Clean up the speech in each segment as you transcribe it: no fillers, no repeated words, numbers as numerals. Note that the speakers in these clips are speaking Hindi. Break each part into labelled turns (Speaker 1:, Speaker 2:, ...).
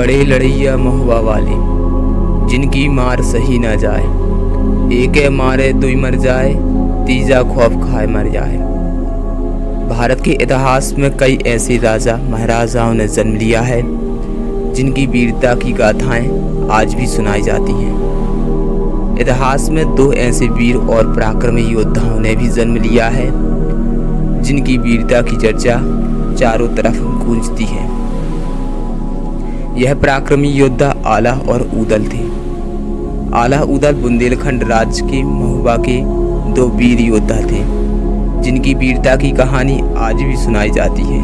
Speaker 1: लड़े लड़ैया महुआ वाले, जिनकी मार सही न जाए। एके मारे दुई मर जाए, तीजा खौफ खाए मर जाए। भारत के इतिहास में कई ऐसे राजा महाराजाओं ने जन्म लिया है जिनकी वीरता की गाथाएं आज भी सुनाई जाती हैं। इतिहास में दो ऐसे वीर और पराक्रमी योद्धाओं ने भी जन्म लिया है जिनकी वीरता की चर्चा चारों तरफ गूंजती है। यह पराक्रमी योद्धा आला और उदल थे। आला उदल बुंदेलखंड राज्य के महुआ के दो वीर योद्धा थे जिनकी वीरता की कहानी आज भी सुनाई जाती है।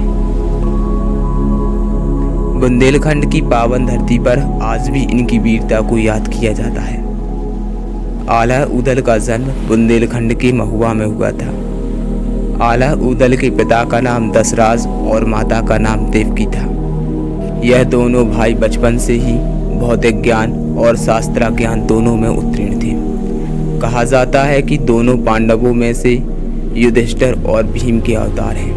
Speaker 1: बुंदेलखंड की पावन धरती पर आज भी इनकी वीरता को याद किया जाता है। आला उदल का जन्म बुंदेलखंड के महुआ में हुआ था। आला उदल के पिता का नाम दशराज और माता का नाम देवकी था। यह दोनों भाई बचपन से ही भौतिक ज्ञान और शास्त्र ज्ञान दोनों में उत्तीर्ण थे। कहा जाता है कि दोनों पांडवों में से युधिष्ठिर और भीम के अवतार हैं।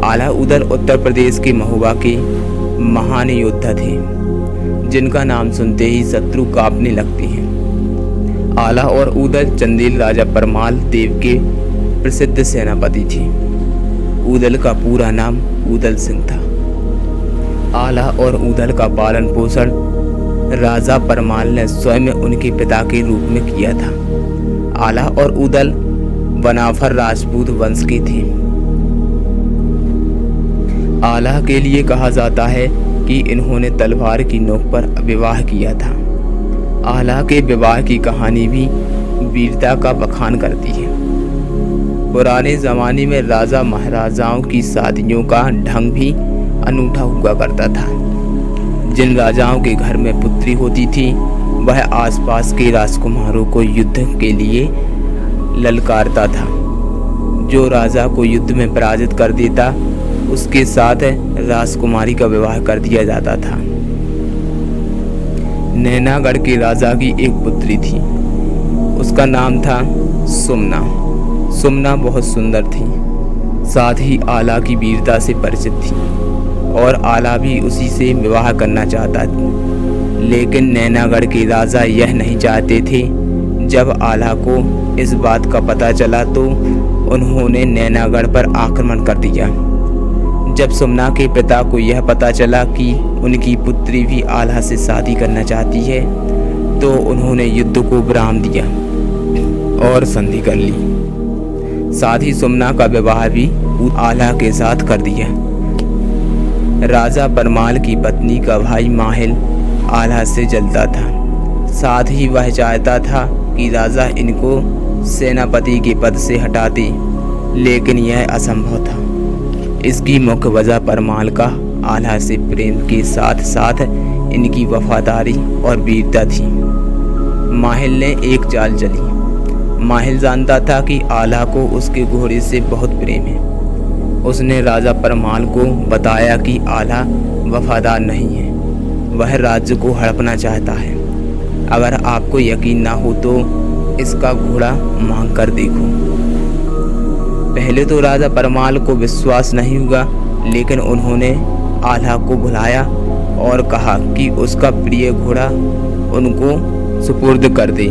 Speaker 1: आला उदल उत्तर प्रदेश के महुआ के महान योद्धा थे जिनका नाम सुनते ही शत्रु कांपने लगते हैं। आला और उदल चंदेल राजा परमाल देव के प्रसिद्ध सेनापति थे। उदल का पूरा नाम उदल सिंह था। आला और उदल का पालन पोषण राजा परमाल ने स्वयं उनके पिता के रूप में किया था। आला और उदल बनाफर राजपूत वंश के थे। आला के लिए कहा जाता है कि इन्होंने तलवार की नोक पर विवाह किया था। आला के विवाह की कहानी भी वीरता का बखान करती है। पुराने जमाने में राजा महाराजाओं की शादियों का ढंग भी अनूठा हुआ करता था। जिन राजाओं के घर में पुत्री होती थी वह आसपास के राजकुमारों को युद्ध के लिए ललकारता था। जो राजा को युद्ध में पराजित कर देता उसके साथ राजकुमारी का विवाह कर दिया जाता था। नैनागढ़ के राजा की एक पुत्री थी। उसका नाम था सुमना। सुमना बहुत सुंदर थी, साथ ही आला की वीरता से परिचित थी और आला भी उसी से विवाह करना चाहता था। लेकिन नैनागढ़ के राजा यह नहीं चाहते थे। जब आला को इस बात का पता चला तो उन्होंने नैनागढ़ पर आक्रमण कर दिया। जब सुमना के पिता को यह पता चला कि उनकी पुत्री भी आला से शादी करना चाहती है तो उन्होंने युद्ध को विराम दिया और संधि कर ली। साथ ही सुमना का विवाह भी आला के साथ कर दिया। राजा परमाल की पत्नी का भाई माहिल आला से जलता था। साथ ही वह चाहता था कि राजा इनको सेनापति के पद से हटाते, लेकिन यह असंभव था। इसकी मुख्य वजह परमाल का आला से प्रेम के साथ साथ इनकी वफादारी और वीरता थी। माहिल ने एक चाल चली। माहिल जानता था कि आला को उसके घोड़े से बहुत प्रेम है। उसने राजा परमाल को बताया कि आला वफादार नहीं है, वह राज्य को हड़पना चाहता है। अगर आपको यकीन ना हो तो इसका घोड़ा मांग कर देखो। पहले तो राजा परमाल को विश्वास नहीं हुआ, लेकिन उन्होंने आला को बुलाया और कहा कि उसका प्रिय घोड़ा उनको सुपुर्द कर दे।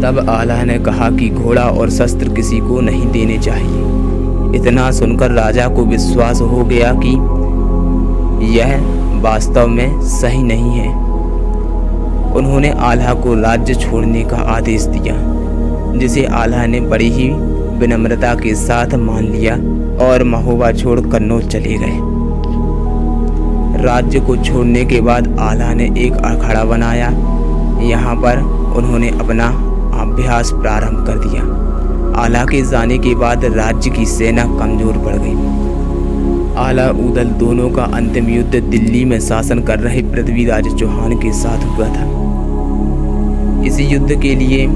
Speaker 1: तब आला ने कहा कि घोड़ा और शस्त्र किसी को नहीं देने चाहिए। इतना सुनकर राजा को विश्वास हो गया कि यह वास्तव में सही नहीं है। उन्होंने आला को राज्य छोड़ने का आदेश दिया, जिसे आला ने बड़ी ही विनम्रता के साथ मान लिया और महुआ छोड़ कन्नौज चले गए। राज्य को छोड़ने के बाद आला ने एक अखाड़ा बनाया। यहाँ पर उन्होंने अपना अभ्यास प्रारंभ कर दिया। आला के जाने के बाद राज्य की सेना कमजोर पड़ गई। आला उदल दोनों का अंतिम युद्ध दिल्ली में शासन कर रहे पृथ्वीराज चौहान के साथ हुआ था। इस युद्ध के लिए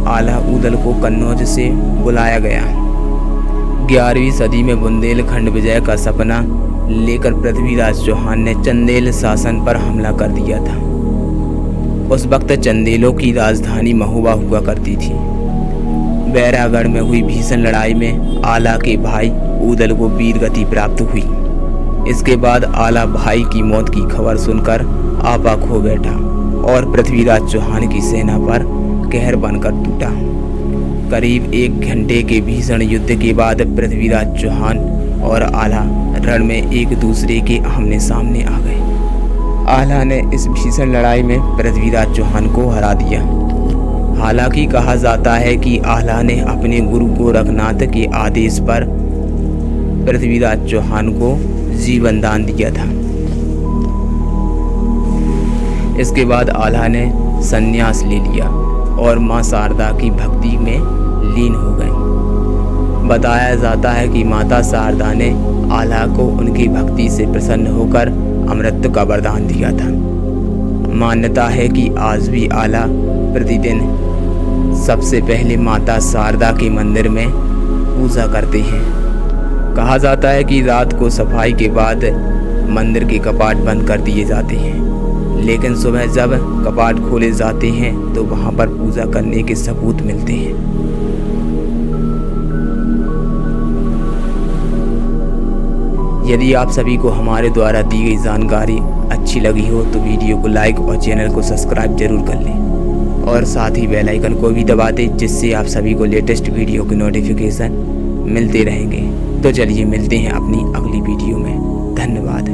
Speaker 1: आला उदल को कन्नौज से बुलाया गया। 11वीं सदी में बुंदेलखंड विजय का सपना लेकर पृथ्वीराज चौहान ने चंदेल शासन पर हमला कर दिया था। उस वक्त चंदेलों की राजधानी महुआ हुआ करती थी। बैरागढ़ में हुई भीषण लड़ाई में आला के भाई उदल को वीरगति प्राप्त हुई। इसके बाद आला भाई की मौत की खबर सुनकर आपा खो बैठा और पृथ्वीराज चौहान की सेना पर कहर बनकर टूटा। करीब 1 घंटे के भीषण युद्ध के बाद पृथ्वीराज चौहान और आला रण में एक दूसरे के आमने सामने आ गए। आला ने इस भीषण लड़ाई में पृथ्वीराज चौहान को हरा दिया। हालांकि कहा जाता है कि आला ने अपने गुरु गोरखनाथ के आदेश पर पृथ्वीराज चौहान को जीवन दान दिया था। इसके बाद आला ने संन्यास ले लिया और मां शारदा की भक्ति में लीन हो गए। बताया जाता है कि माता शारदा ने आला को उनकी भक्ति से प्रसन्न होकर अमृत का वरदान दिया था। मान्यता है कि आज भी आला प्रतिदिन सबसे पहले माता शारदा के मंदिर में पूजा करते हैं। कहा जाता है कि रात को सफाई के बाद मंदिर के कपाट बंद कर दिए जाते हैं, लेकिन सुबह जब कपाट खोले जाते हैं तो वहां पर पूजा करने के सबूत मिलते हैं। यदि आप सभी को हमारे द्वारा दी गई जानकारी अच्छी लगी हो तो वीडियो को लाइक और चैनल को सब्सक्राइब जरूर कर लें और साथ ही बेल आइकन को भी दबा दें, जिससे आप सभी को लेटेस्ट वीडियो की नोटिफिकेशन मिलते रहेंगे। तो चलिए मिलते हैं अपनी अगली वीडियो में। धन्यवाद।